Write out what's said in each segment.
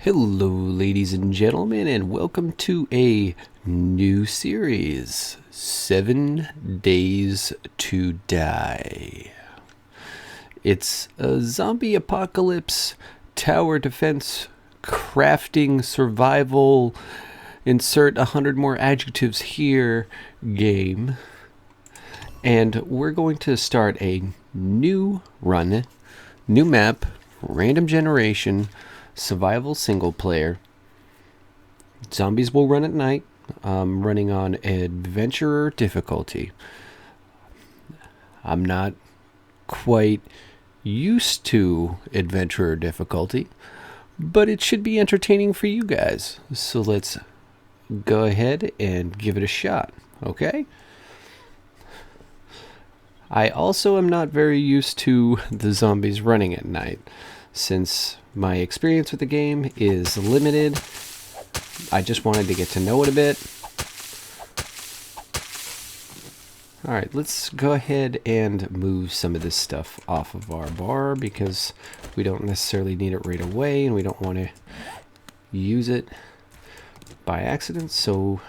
Hello, ladies and gentlemen, and welcome to a new series, 7 Days to Die. It's a zombie apocalypse, tower defense, crafting, survival, insert 100 more adjectives here game. And we're going to start a new run, new map, random generation, survival single player. Zombies will run at night. Running on adventurer difficulty. I'm not quite used to adventurer difficulty, but it should be entertaining for you guys. So let's go ahead and give it a shot, okay? I also am not very used to the zombies running at night, since my experience with the game is limited. I just wanted to get to know it a bit. Alright, let's go ahead and move some of this stuff off of our bar because we don't necessarily need it right away and we don't want to use it by accident, so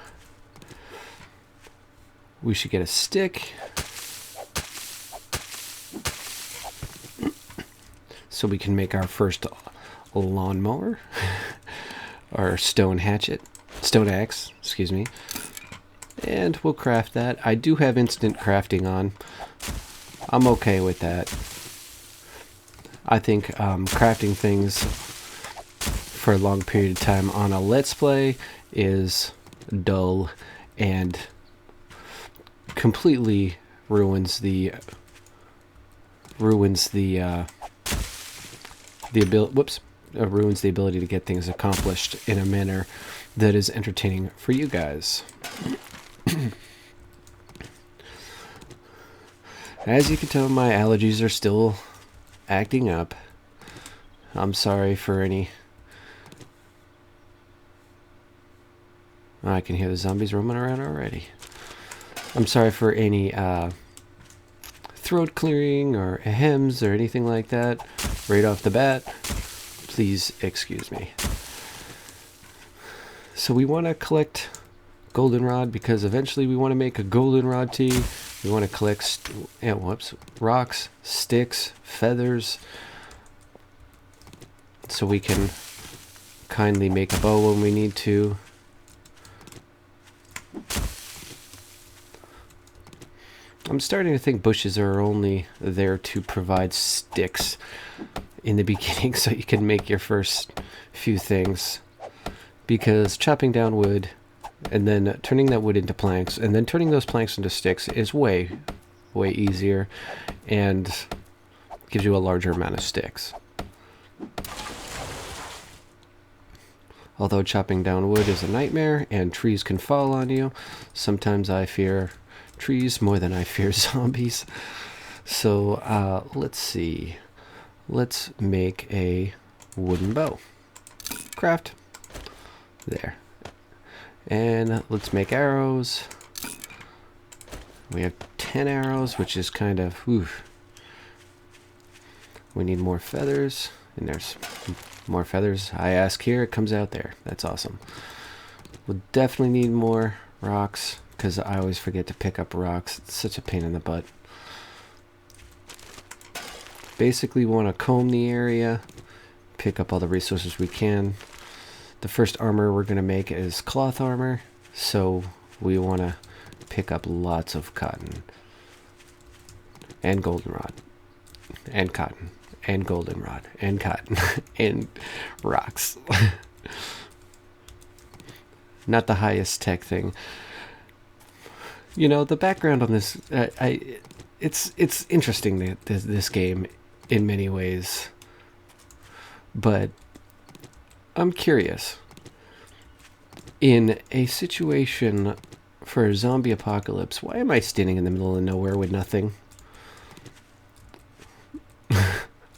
we should get a stick so we can make our first lawnmower or stone axe, excuse me, and we'll craft that. I do have instant crafting on. I'm okay with that. I think crafting things for a long period of time on a let's play is dull and completely ruins the ability to get things accomplished in a manner that is entertaining for you guys. As you can tell, my allergies are still acting up. I'm sorry for any... I can hear the zombies roaming around already. I'm sorry for any throat clearing or hems or anything like that right off the bat. Please excuse me. So we want to collect goldenrod because eventually we want to make a goldenrod tea. We want to collect rocks, sticks, feathers, so we can kindly make a bow when we need to. I'm starting to think bushes are only there to provide sticks in the beginning so you can make your first few things, because chopping down wood and then turning that wood into planks and then turning those planks into sticks is way easier and gives you a larger amount of sticks. Although chopping down wood is a nightmare and trees can fall on you, sometimes I fear trees more than I fear zombies. So let's see. Let's make a wooden bow. Craft. There. And let's make arrows. We have 10 arrows, which is kind of... oof. We need more feathers. And there's more feathers. I ask here, it comes out there. That's awesome. We'll definitely need more rocks, because I always forget to pick up rocks. It's such a pain in the butt. Basically, we want to comb the area, pick up all the resources we can. The first armor we're going to make is cloth armor, so we want to pick up lots of cotton and goldenrod and cotton and goldenrod and cotton and rocks. Not the highest tech thing. You know, the background on this, it's interesting, this game in many ways, but I'm curious. In a situation for a zombie apocalypse, why am I standing in the middle of nowhere with nothing?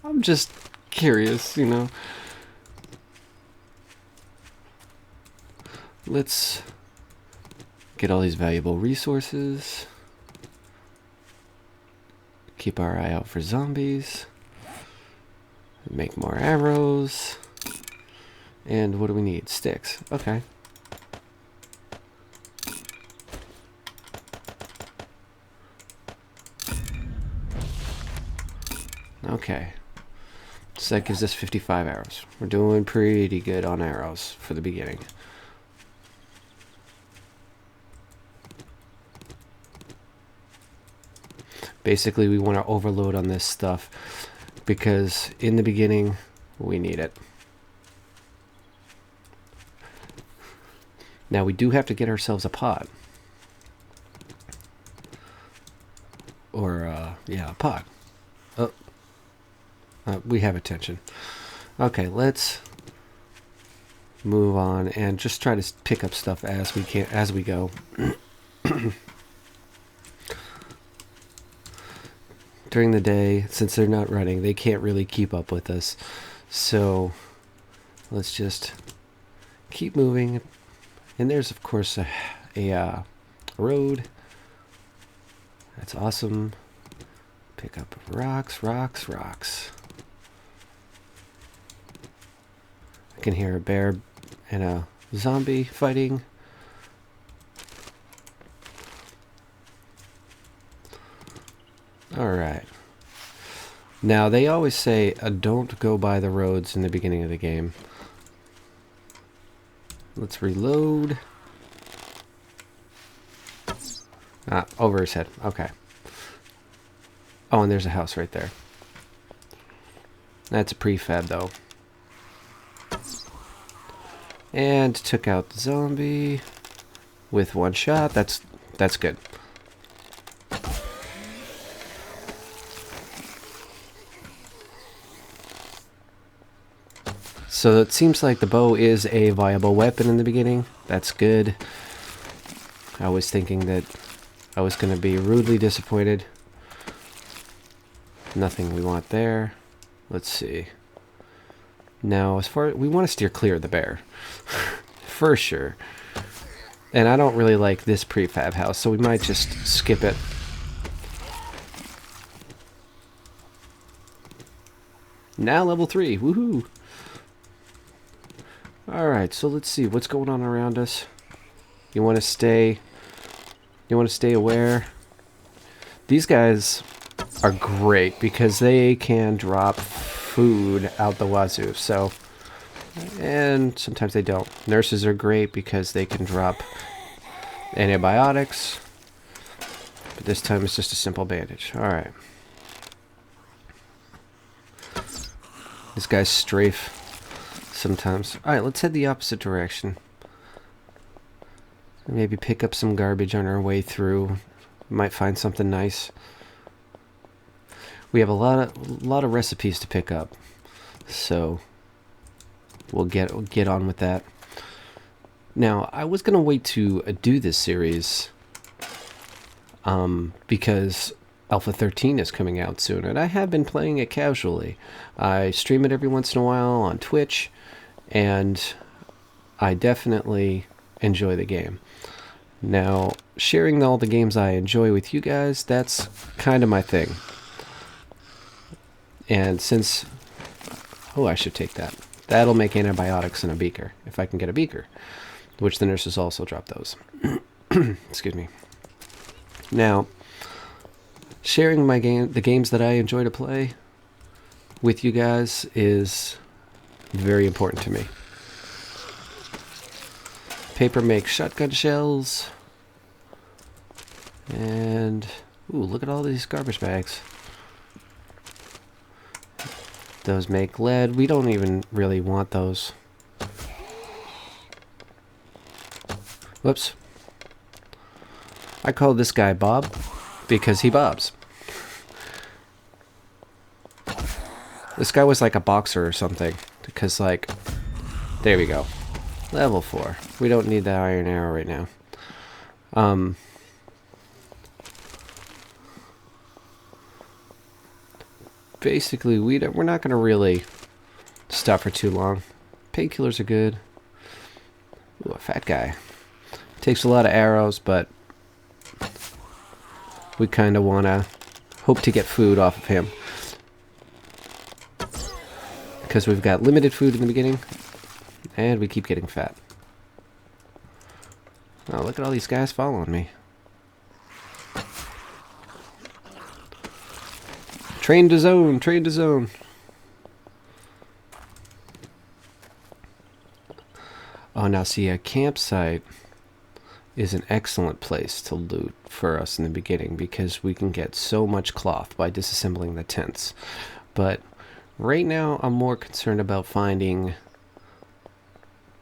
I'm just curious, you know. Let's get all these valuable resources. keep our eye out for zombies. Make more arrows. And what do we need? Sticks. Okay. Okay. So that gives us 55 arrows. We're doing pretty good on arrows for the beginning. Basically, we want to overload on this stuff because in the beginning, we need it. Now, we do have to get ourselves a pot. Or, yeah, a pot. Oh. We have attention. Okay, let's move on and just try to pick up stuff as we go. During the day, since they're not running, they can't really keep up with us. So let's just keep moving. And there's, of course, a road. That's awesome. Pick up rocks, rocks, rocks. I can hear a bear and a zombie fighting. Alright. Now, they always say, don't go by the roads in the beginning of the game. Let's reload. Ah, over his head. Okay. Oh, and there's a house right there. That's a prefab, though. And took out the zombie with one shot. That's good. So it seems like the bow is a viable weapon in the beginning. That's good. I was thinking that I was going to be rudely disappointed. Nothing we want there. Let's see. Now, as far we want to steer clear of the bear. For sure. And I don't really like this prefab house, so we might just skip it. Now level 3. Woohoo! Alright, so let's see what's going on around us. You want to stay aware. These guys are great because they can drop food out the wazoo. So, and sometimes they don't. Nurses are great because they can drop antibiotics. But this time it's just a simple bandage. Alright. This guy's strafe sometimes. Alright, let's head the opposite direction. Maybe pick up some garbage on our way through. Might find something nice. We have a lot of recipes to pick up, so we'll get on with that. Now, I was gonna wait to do this series because Alpha 13 is coming out soon, and I have been playing it casually. I stream it every once in a while on Twitch, and I definitely enjoy the game. Now, sharing all the games I enjoy with you guys, that's kind of my thing. And since... oh, I should take that. That'll make antibiotics in a beaker, if I can get a beaker. Which the nurses also drop those. Excuse me. Now, sharing the games that I enjoy to play with you guys is very important to me. Paper makes shotgun shells. And, ooh, look at all these garbage bags. Those make lead. We don't even really want those. Whoops. I call this guy Bob because he bobs. This guy was like a boxer or something. Because, like, there we go. Level 4. We don't need that iron arrow right now. Basically, we're not going to really stop for too long. Painkillers are good. Ooh, a fat guy. Takes a lot of arrows, but we kind of want to hope to get food off of him. Because we've got limited food in the beginning, and we keep getting fat. Oh, look at all these guys following me. Train to zone, train to zone. Oh, now see, a campsite is an excellent place to loot for us in the beginning because we can get so much cloth by disassembling the tents. But right now, I'm more concerned about finding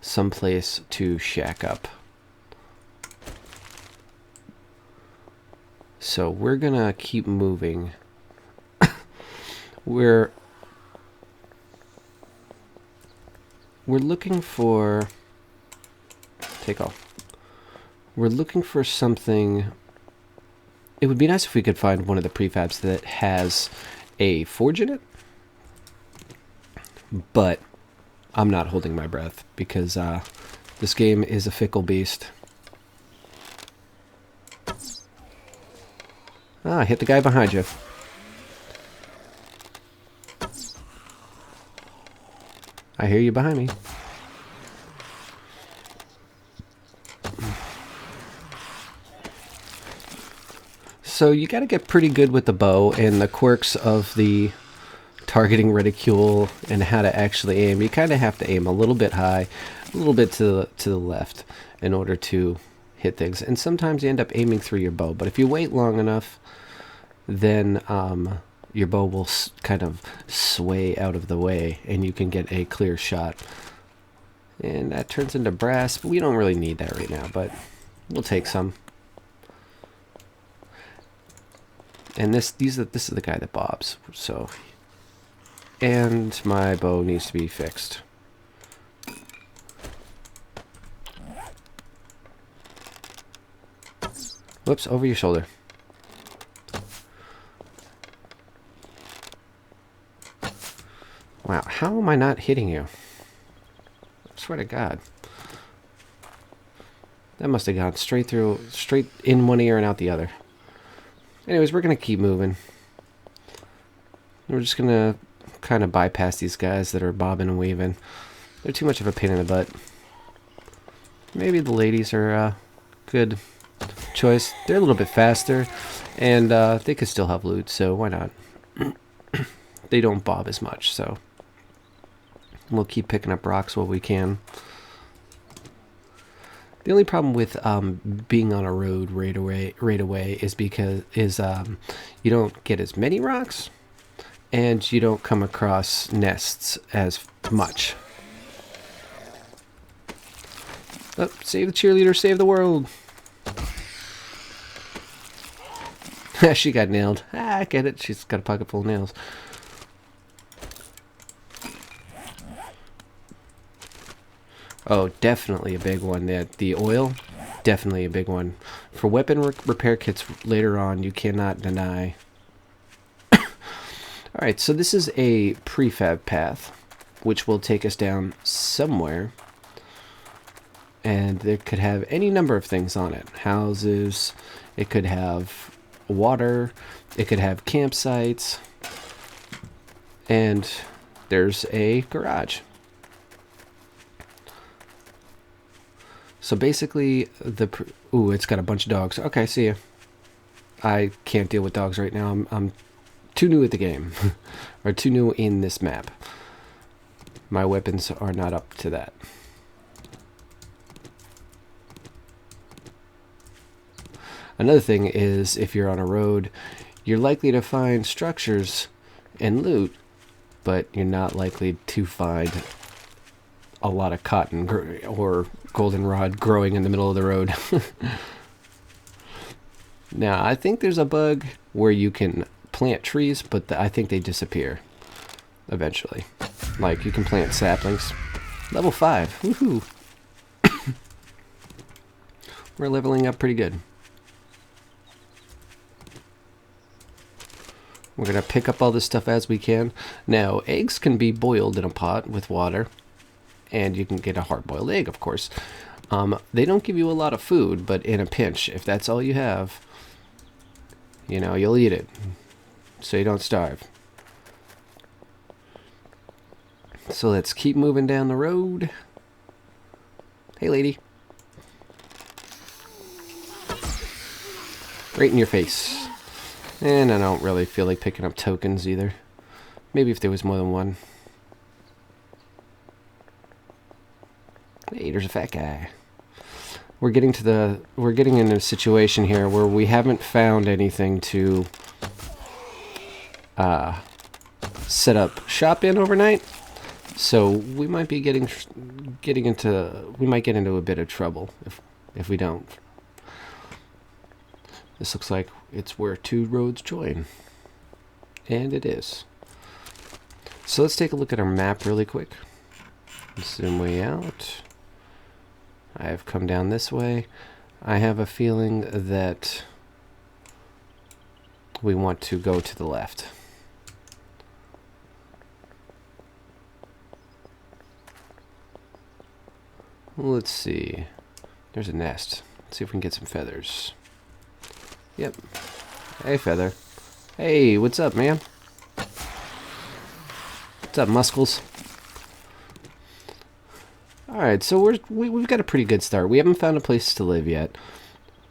some place to shack up. So we're gonna keep moving. We're looking for... Take off. We're looking for something... It would be nice if we could find one of the prefabs that has a forge in it. But I'm not holding my breath because this game is a fickle beast. Ah, hit the guy behind you. I hear you behind me. So you got to get pretty good with the bow and the quirks of the targeting reticule and how to actually aim. You kind of have to aim a little bit high, a little bit to the left in order to hit things. And sometimes you end up aiming through your bow. But if you wait long enough, then your bow will kind of sway out of the way and you can get a clear shot. And that turns into brass, but we don't really need that right now, but we'll take some. And this is the guy that bobs, so. And my bow needs to be fixed. Whoops, over your shoulder. Wow, how am I not hitting you? I swear to God. That must have gone straight through, straight in one ear and out the other. Anyways, we're going to keep moving. We're just going to kind of bypass these guys that are bobbing and weaving. They're too much of a pain in the butt. Maybe the ladies are a good choice. They're a little bit faster, and they could still have loot, so why not? They don't bob as much, so we'll keep picking up rocks while we can. The only problem with being on a road right away is because you don't get as many rocks, and you don't come across nests as much. Oh, save the cheerleader, save the world! She got nailed. Ah, I get it. She's got a pocket full of nails. Oh, definitely a big one. The oil, definitely a big one. For weapon repair kits later on, you cannot deny. Alright, so this is a prefab path, which will take us down somewhere. And it could have any number of things on it. Houses, it could have water, it could have campsites, and there's a garage. So basically, ooh, it's got a bunch of dogs. Okay, see ya. I can't deal with dogs right now. I'm too new at the game, or too new in this map. My weapons are not up to that. Another thing is, if you're on a road, you're likely to find structures and loot, but you're not likely to find a lot of cotton or goldenrod growing in the middle of the road. Now, I think there's a bug where you can plant trees, but I think they disappear eventually. Like, you can plant saplings. Level 5. Woohoo! We're leveling up pretty good. We're going to pick up all this stuff as we can. Now, eggs can be boiled in a pot with water. And you can get a hard-boiled egg, of course. They don't give you a lot of food, but in a pinch, if that's all you have, you know, you'll eat it. so you don't starve. So let's keep moving down the road. Hey, lady. Right in your face. And I don't really feel like picking up tokens either. Maybe if there was more than one. Hey, there's a fat guy. We're getting in a situation here where we haven't found anything to set up shop in overnight. So we might be we might get into a bit of trouble if we don't. This looks like it's where two roads join. And it is. So let's take a look at our map really quick. Zoom way out. I have come down this way. I have a feeling that we want to go to the left. Let's see. There's a nest. Let's see if we can get some feathers. Yep. Hey, feather. Hey, what's up, man? What's up, muscles? Alright, so we've got a pretty good start. We haven't found a place to live yet,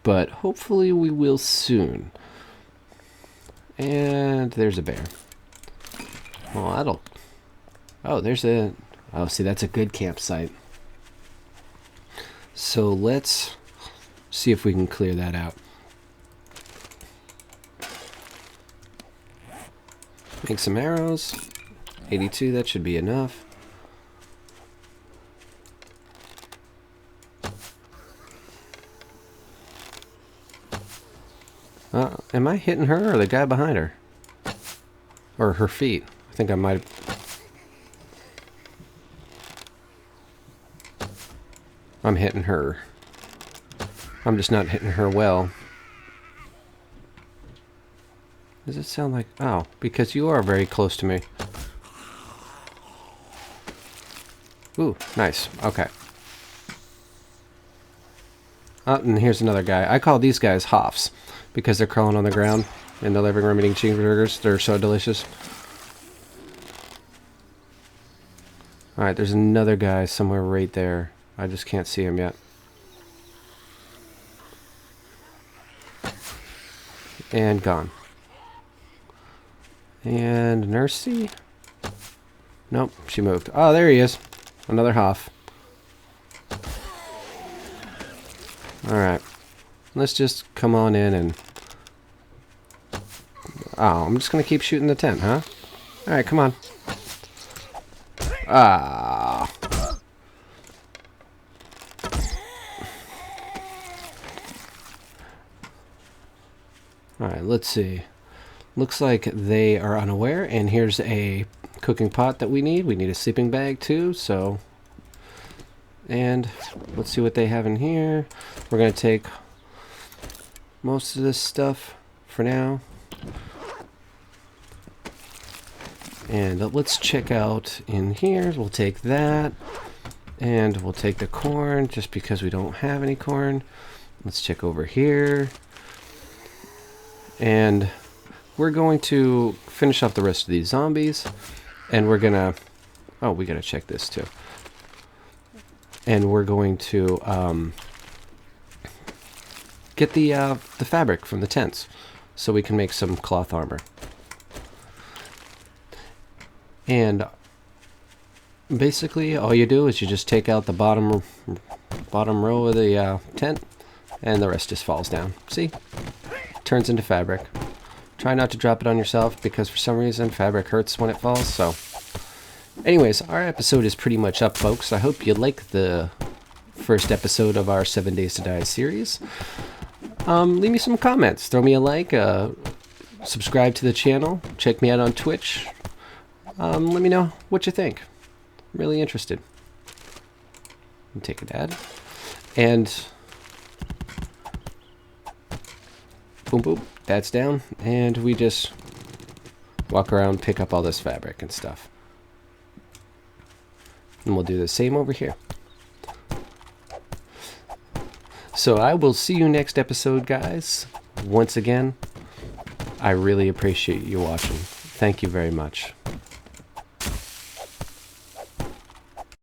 but hopefully we will soon. And there's a bear. Well, oh, there's a... Oh, see, that's a good campsite. So let's see if we can clear that out. Make some arrows. 82, that should be enough. Am I hitting her or the guy behind her? Or her feet? I think I might have... I'm hitting her. I'm just not hitting her well. Does it sound like... Oh, because you are very close to me. Ooh, nice. Okay. Oh, and here's another guy. I call these guys hoffs because they're crawling on the ground in the living room eating cheeseburgers. They're so delicious. Alright, there's another guy somewhere right there. I just can't see him yet. And gone. And Nursey? Nope, she moved. Oh, there he is. Another Hoff. Alright. Let's just come on in and... Oh, I'm just going to keep shooting the tent, huh? Alright, come on. Ah. Alright, let's see. Looks like they are unaware, and here's a cooking pot that we need. We need a sleeping bag too, so... And let's see what they have in here. We're going to take most of this stuff for now. And let's check out in here. We'll take that. And we'll take the corn, just because we don't have any corn. Let's check over here. And we're going to finish off the rest of these zombies. And we're going to... Oh, we got to check this too. And we're going to get the fabric from the tents, so we can make some cloth armor. And basically, all you do is you just take out the bottom row of the tent, and the rest just falls down. See? Turns into fabric. Try not to drop it on yourself, because for some reason fabric hurts when it falls. So, anyways, our episode is pretty much up, folks. I hope you like the first episode of our 7 Days to Die series. Leave me some comments. Throw me a like. Subscribe to the channel. Check me out on Twitch. Let me know what you think. I'm really interested. Take a dad. And boom, boom. That's down. And we just walk around, pick up all this fabric and stuff. And we'll do the same over here. So I will see you next episode, guys. Once again, I really appreciate you watching. Thank you very much.